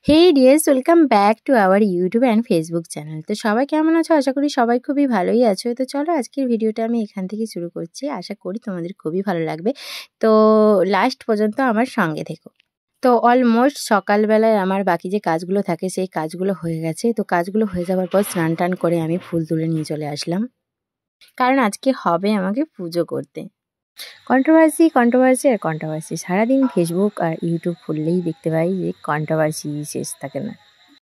Hey dears, welcome back to our YouTube and Facebook channel. তো সবাই কেমন আছো? আশা করি সবাই খুবই ভালোই আছো। তো চলো আজকের ভিডিওটা আমি এখান থেকে শুরু করছি। আশা করি তোমাদের খুবই ভালো লাগবে। তো লাস্ট পর্যন্ত আমার সঙ্গে থেকো। তো অলমোস্ট সকালবেলায় আমার বাকি যে কাজগুলো থাকে সেই কাজগুলো হয়ে গেছে। তো কাজগুলো হয়ে যাওয়ার পর স্নান টান করে আমি ফুল তুলে নিয়ে চলে আসলাম, কারণ আজকে হবে আমাকে পুজো করতে। কন্ট্রোভার্সি সারাদিন ফেসবুক আর ইউটিউব খুললেই দেখতে পাই যে কন্ট্রোভার্সি শেষ থাকে না।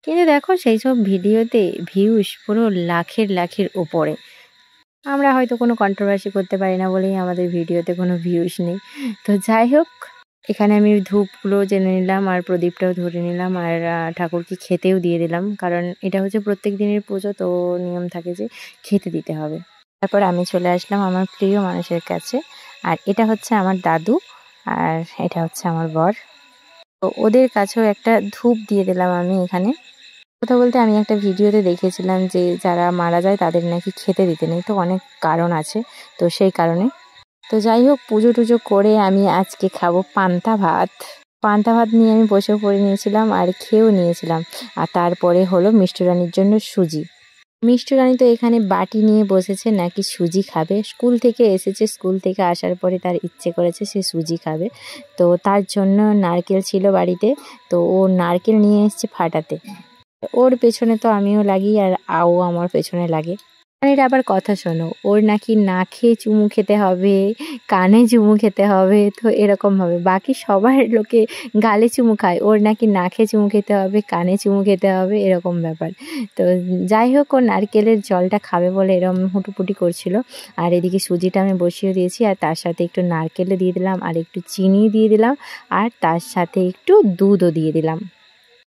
কিন্তু দেখো সেই সব ভিডিওতে ভিউজ পুরো লাখের ওপরে। আমরা হয়তো কোনো কন্ট্রোভার্সি করতে পারি না বলেই আমাদের ভিডিওতে কোনো ভিউজ নেই। তো যাই হোক, এখানে আমি ধূপগুলো জেনে নিলাম আর প্রদীপটাও ধরে নিলাম আর ঠাকুরকে খেতেও দিয়ে দিলাম, কারণ এটা হচ্ছে প্রত্যেক দিনের পুজো, তো নিয়ম থাকে যে খেতে দিতে হবে। তারপর আমি চলে আসলাম আমার প্রিয় মানুষের কাছে, আর এটা হচ্ছে আমার দাদু আর এটা হচ্ছে আমার বর। তো ওদের কাছেও একটা ধূপ দিয়ে দিলাম আমি এখানে। কথা বলতে আমি একটা ভিডিওতে দেখেছিলাম যে যারা মারা যায় তাদের নাকি খেতে দিতে নেই, তো অনেক কারণ আছে, তো সেই কারণে। তো যাই হোক, পুজো টুজো করে আমি আজকে খাবো পান্তা ভাত নিয়ে আমি বসেও পড়ে নিয়েছিলাম আর খেয়েও নিয়েছিলাম। আর তারপরে হলো মিষ্টি রানীর জন্য সুজি। মিষ্টি রানী তো এখানে বাটি নিয়ে বসেছে নাকি সুজি খাবে। স্কুল থেকে এসেছে, স্কুল থেকে আসার পরে তার ইচ্ছে করেছে সে সুজি খাবে, তো তার জন্য নারকেল ছিল বাড়িতে, তো ও নারকেল নিয়ে এসছে ফাটাতে। ওর পেছনে তো আমিও লাগি আর ও আমার পেছনে লাগে। এটা আবার কথা শোনো, ওর নাকি নাকে চুমু খেতে হবে, কানে চুমু খেতে হবে, তো এরকম ভাবে বাকি সবার লোকে গালে চুমু খায়, ওর নাকি নাকে চুমু খেতে হবে, কানে চুমু খেতে হবে, এরকম ব্যাপার। তো যাই হোক, ও নারকেলের জলটা খাবে বলে এরকম হুটুপুটি করছিল। আর এদিকে সুজিটা আমি বসিয়ে দিয়েছি আর তার সাথে একটু নারকেলও দিয়ে দিলাম আর একটু চিনি দিয়ে দিলাম আর তার সাথে একটু দুধও দিয়ে দিলাম।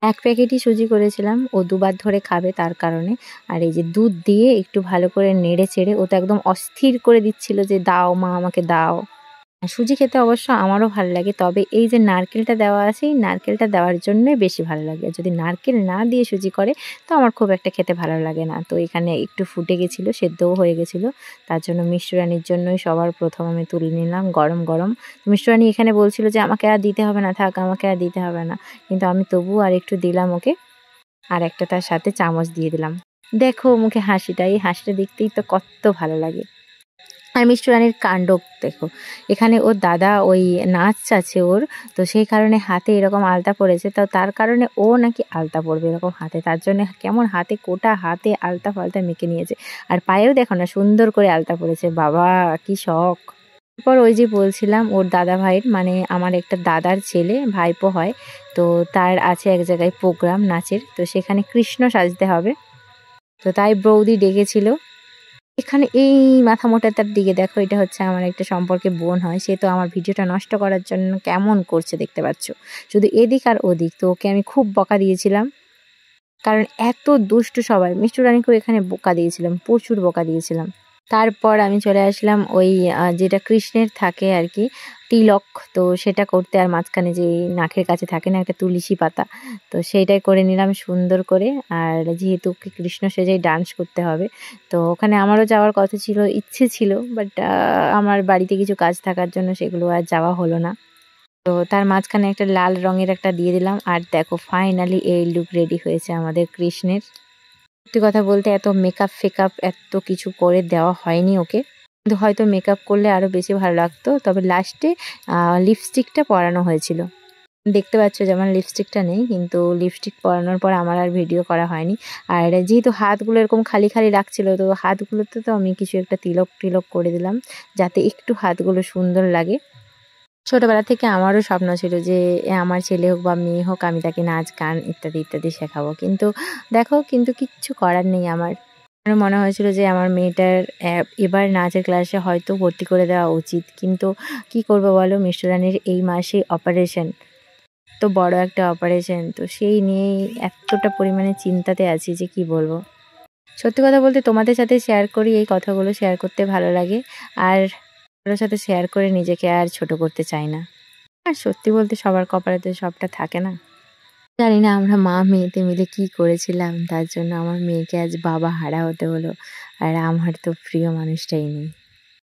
1 প্যাকেটই সুজি করেছিলাম, ও 2 বার ধরে খাবে তার কারণে। আর এই যে দুধ দিয়ে একটু ভালো করে নেড়ে চেড়ে, ও তো একদম অস্থির করে দিচ্ছিল যে দাও মা, আমাকে দাও। সুজি খেতে অবশ্য আমারও ভালো লাগে, তবে এই যে নারকেলটা দেওয়া আছে, এই নারকেলটা দেওয়ার জন্যই বেশি ভালো লাগে। যদি নারকেল না দিয়ে সুজি করে তো আমার খুব একটা খেতে ভালো লাগে না। তো এখানে একটু ফুটে গেছিলো, সেদ্ধও হয়ে গেছিলো, তার জন্য মিষ্টি রানীর জন্যই সবার প্রথম আমি তুলে নিলাম গরম গরম। মিষ্টি রানী এখানে বলছিল যে আমাকে আর দিতে হবে না, থাক আমাকে আর দিতে হবে না, কিন্তু আমি তবুও আর একটু দিলাম ওকে, আর একটা তার সাথে চামচ দিয়ে দিলাম। দেখো মুখে হাসিটা, এই হাসিটা দেখতেই তো কত ভালো লাগে। আর মিষ্টি রানীর কাণ্ড দেখো, এখানে ওর দাদা ওই নাচ আছে ওর, তো সেই কারণে হাতে এরকম আলতা পড়েছে, তো তার কারণে ও নাকি আলতা পরবে এরকম হাতে, তার জন্য কেমন হাতে কোটা হাতে আলতা ফালতা মেখে নিয়েছে। আর পায়েও দেখো না সুন্দর করে আলতা পড়েছে, বাবা কি শখ। তারপর ওই যে বলছিলাম ওর দাদা ভাইয়ের, মানে আমার একটা দাদার ছেলে ভাইপো হয়, তো তার আছে এক জায়গায় প্রোগ্রাম নাচের, তো সেখানে কৃষ্ণ সাজতে হবে, তো তাই বৌদি ডেকেছিল। এখানে এই মাথা মোটাটার দিকে দেখো, এটা হচ্ছে আমার একটা সম্পর্কে বোন হয়, সে তো আমার ভিডিওটা নষ্ট করার জন্য কেমন করছে দেখতে পাচ্ছ, শুধু এদিক আর ওদিক। তো ওকে আমি খুব বকা দিয়েছিলাম, কারণ এত দুষ্টু সবাই। মিষ্টি রানীকেও এখানে বোকা দিয়েছিলাম, প্রচুর বকা দিয়েছিলাম। তারপর আমি চলে আসলাম ওই যেটা কৃষ্ণের থাকে আর কি, তিলক, তো সেটা করতে। আর মাঝখানে যে নাকের কাছে থাকে না একটা তুলসী পাতা, তো সেইটাই করে নিলাম সুন্দর করে। আর যেহেতু কৃষ্ণ সেজেই ডান্স করতে হবে, তো ওখানে আমারও যাওয়ার কথা ছিল, ইচ্ছে ছিল, বাট আমার বাড়িতে কিছু কাজ থাকার জন্য সেগুলো আর যাওয়া হলো না। তো তার মাঝখানে একটা লাল রঙের একটা দিয়ে দিলাম, আর দেখো ফাইনালি এই লুক রেডি হয়েছে আমাদের কৃষ্ণের। সত্যি কথা বলতে এত মেকআপ ফেকআপ এত কিছু করে দেওয়া হয়নি ওকে, কিন্তু হয়তো মেকআপ করলে আরও বেশি ভালো লাগতো। তবে লাস্টে লিপস্টিকটা পরানো হয়েছিল, দেখতে পাচ্ছ যেমন লিপস্টিকটা নেই, কিন্তু লিপস্টিক পরানোর পর আমার আর ভিডিও করা হয়নি। আর যেহেতু হাতগুলো এরকম খালি খালি রাখছিল, তো হাতগুলোতে তো আমি কিছু একটা তিলক টিলক করে দিলাম যাতে একটু হাতগুলো সুন্দর লাগে। ছোটবেলা থেকে আমারও স্বপ্ন ছিল যে আমার ছেলে হোক বা মেয়ে হোক, আমি তাকে নাচ গান ইত্যাদি ইত্যাদি শেখাবো, কিন্তু দেখো কিন্তু কিচ্ছু করার নেই। আমার মনে হয়েছিল যে আমার মেয়েটার এবার নাচের ক্লাসে হয়তো ভর্তি করে দেওয়া উচিত, কিন্তু কি করবো বলো, মিষ্টি রানীর এই মাসে অপারেশন, তো বড় একটা অপারেশন, তো সেই নিয়েই এতটা পরিমাণে চিন্তাতে আছি যে কি বলবো। সত্যি কথা বলতে তোমাদের সাথে শেয়ার করি, এই কথাগুলো শেয়ার করতে ভালো লাগে, আর কারোর সাথে শেয়ার করে নিজেকে আর ছোট করতে চাই না। আর সত্যি বলতে সবার কপালে তো সবটা থাকে না। জানি না আমরা মা মেয়েতে মিলে কি করেছিলাম, তার জন্য আমার মেয়েকে আজ বাবা হারা হতে হলো, আর আমার তো প্রিয় মানুষটাই নেই।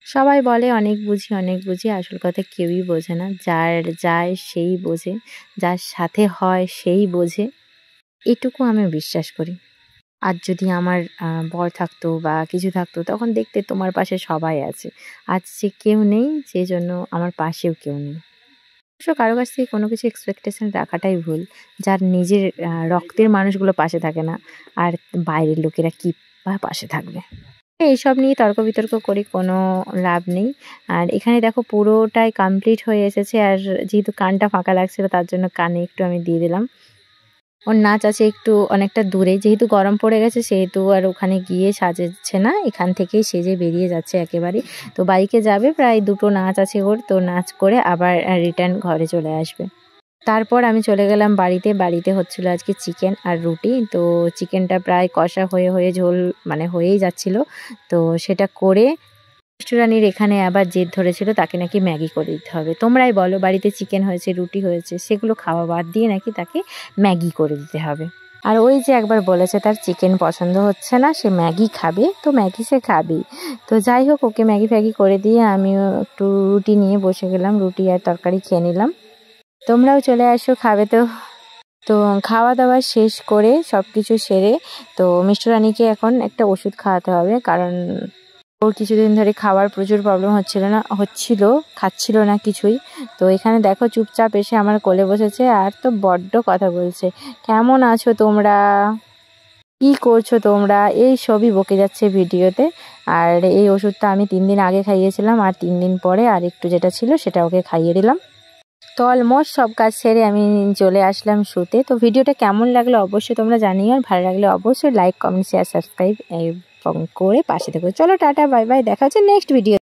সবাই বলে অনেক বুঝি, আসল কথা কেউই বোঝে না, যার যায় সেই বোঝে, যার সাথে হয় সেই বোঝে। এটুকু আমি বিশ্বাস করি। আর যদি আমার বর থাকতো বা কিছু থাকতো তখন দেখতে তোমার পাশে সবাই আছে। আজ যে কেউ নেই সেজন্য আমার পাশেও কেউ নেই। অবশ্য কারো কাছ থেকে কোনো কিছু এক্সপেকটেশন রাখাটাই ভুল। যার নিজের রক্তের মানুষগুলো পাশে থাকে না, আর বাইরের লোকেরা কি বা পাশে থাকবে। এইসব নিয়ে তর্ক বিতর্ক করে কোনো লাভ নেই। আর এখানে দেখো পুরোটাই কমপ্লিট হয়ে এসেছে। আর যেহেতু কানটা ফাঁকা লাগছিল তার জন্য কানে একটু আমি দিয়ে দিলাম। ওর নাচ আছে একটু অনেকটা দূরে, যেহেতু গরম পড়ে গেছে সেহেতু আর ওখানে গিয়ে সাজছে না, এখান থেকেই সেজে বেরিয়ে যাচ্ছে একেবারে। তো বাইকে যাবে, প্রায় 2টো নাচ আছে ওর, তো নাচ করে আবার রিটার্ন ঘরে চলে আসবে। তারপর আমি চলে গেলাম বাড়িতে। বাড়িতে হচ্ছিল আজকে চিকেন আর রুটি। তো চিকেনটা প্রায় কষা হয়ে হয়ে ঝোল মানে হয়েই যাচ্ছিল। তো সেটা করে মিষ্টুরানির এখানে আবার জেদ ধরেছিল তাকে নাকি ম্যাগি করে দিতে হবে। তোমরাই বলো, বাড়িতে চিকেন হয়েছে, রুটি হয়েছে, সেগুলো খাওয়া বাদ দিয়ে নাকি তাকে ম্যাগি করে দিতে হবে। আর ওই যে একবার বলেছে তার চিকেন পছন্দ হচ্ছে না, সে ম্যাগি খাবে, তো ম্যাগি সে খাবেই। তো যাই হোক, ওকে ম্যাগি ফ্যাগি করে দিয়ে আমিও একটু রুটি নিয়ে বসে গেলাম, রুটি আর তরকারি খেয়ে নিলাম। তোমরাও চলে আসো, খাবে তো। তো খাওয়া দাওয়া শেষ করে সব কিছু সেরে তো মিষ্টুরানিকে এখন একটা ওষুধ খাওয়াতে হবে, কারণ ওর কিছুদিন ধরে খাওয়ার প্রচুর প্রবলেম খাচ্ছিল না কিছুই। তো এখানে দেখো চুপচাপ এসে আমার কোলে বসেছে আর তো বড্ড কথা বলছে। কেমন আছো তোমরা, কি করছো তোমরা, এই সবই বকে যাচ্ছে ভিডিওতে। আর এই ওষুধটা আমি 3 দিন আগে খাইয়েছিলাম, আর 3 দিন পরে আর একটু যেটা ছিল সেটা ওকে খাইয়ে দিলাম। তো অলমোস্ট সব কাজ সেরে আমি চলে আসলাম শুতে। তো ভিডিওটা কেমন লাগলো অবশ্যই তোমরা জানিও, আর ভালো লাগলে অবশ্যই লাইক, কমেন্ট, শেয়ার, সাবস্ক্রাইব এবং করে পাশে থেকো। চলো টাটা, বাই বাই, দেখা হচ্ছে নেক্সট ভিডিও।